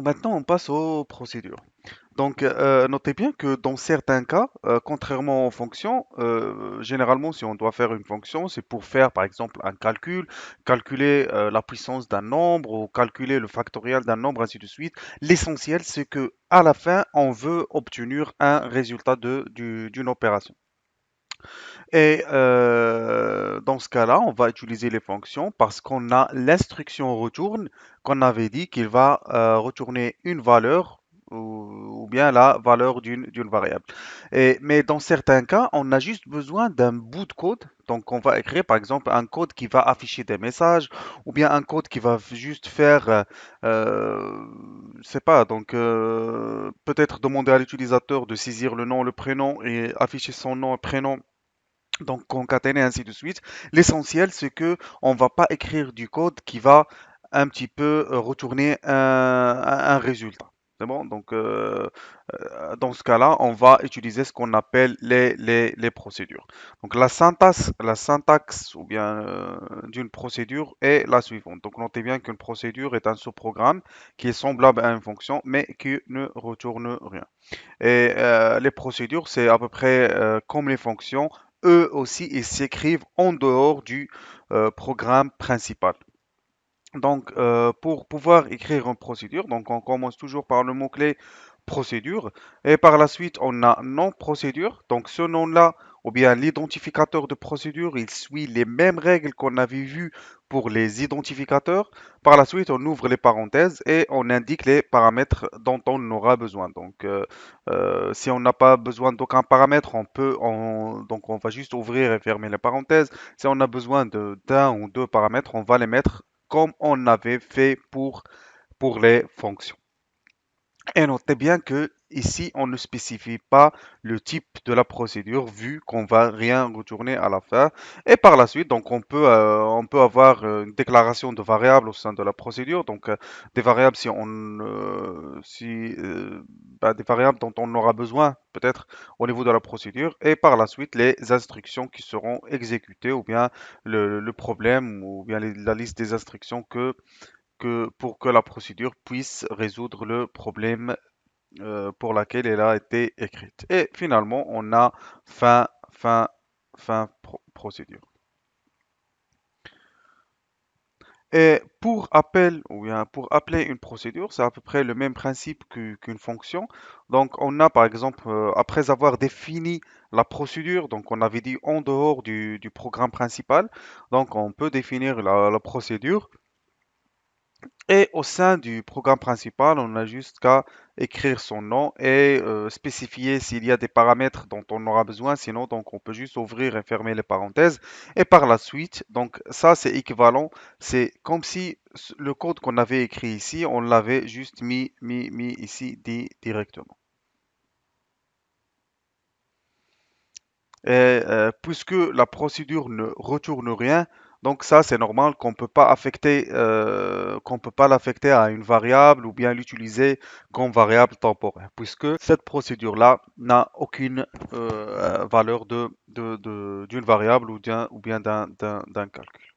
Maintenant, on passe aux procédures. Donc, notez bien que dans certains cas, contrairement aux fonctions, généralement, si on doit faire une fonction, c'est pour faire, par exemple, un calcul, calculer la puissance d'un nombre ou calculer le factoriel d'un nombre, ainsi de suite. L'essentiel, c'est que à la fin, on veut obtenir un résultat d'une opération. Et dans ce cas-là, on va utiliser les fonctions parce qu'on a l'instruction retourne qu'on avait dit qu'il va retourner une valeur ou bien la valeur d'une variable. Mais dans certains cas, on a juste besoin d'un bout de code. Donc, on va écrire par exemple un code qui va afficher des messages ou bien un code qui va juste faire, je sais pas, donc peut-être demander à l'utilisateur de saisir le nom, le prénom et afficher son nom et prénom donc concaténer ainsi de suite. L'essentiel, c'est que on va pas écrire du code qui va un petit peu retourner un résultat. C'est bon? Donc, dans ce cas-là, on va utiliser ce qu'on appelle les procédures. Donc, la syntaxe ou bien d'une procédure est la suivante. Donc, notez bien qu'une procédure est un sous-programme qui est semblable à une fonction, mais qui ne retourne rien. Et les procédures, c'est à peu près comme les fonctions. Eux aussi, ils s'écrivent en dehors du programme principal. Donc, pour pouvoir écrire une procédure, donc on commence toujours par le mot-clé procédure, et par la suite, on a nom procédure. Donc, ce nom-là, ou bien l'identificateur de procédure, il suit les mêmes règles qu'on avait vues pour les identificateurs. Par la suite, on ouvre les parenthèses et on indique les paramètres dont on aura besoin. Donc, si on n'a pas besoin d'aucun paramètre, donc on va juste ouvrir et fermer les parenthèses. Si on a besoin d'un ou deux paramètres, on va les mettre comme on avait fait pour les fonctions. Et notez bien que ici, on ne spécifie pas le type de la procédure vu qu'on va rien retourner à la fin. Et par la suite, donc on peut avoir une déclaration de variables au sein de la procédure. Donc des variables des variables dont on aura besoin peut-être au niveau de la procédure. Et par la suite, les instructions qui seront exécutées ou bien le problème ou bien la liste des instructions pour que la procédure puisse résoudre le problème pour laquelle elle a été écrite. Et finalement, on a fin, fin, procédure. Et pour appel, ou bien pour appeler une procédure, c'est à peu près le même principe qu'une fonction. Donc, on a par exemple, après avoir défini la procédure, donc on avait dit en dehors du programme principal, donc on peut définir la procédure. Et au sein du programme principal, on n'a juste qu'à écrire son nom et spécifier s'il y a des paramètres dont on aura besoin. Sinon, donc on peut juste ouvrir et fermer les parenthèses. Et par la suite, donc ça c'est équivalent. C'est comme si le code qu'on avait écrit ici, on l'avait juste mis ici directement. Et puisque la procédure ne retourne rien, donc ça c'est normal qu'on peut pas l'affecter à une variable ou bien l'utiliser comme variable temporaire, puisque cette procédure-là n'a aucune valeur d'une variable ou bien d'un calcul.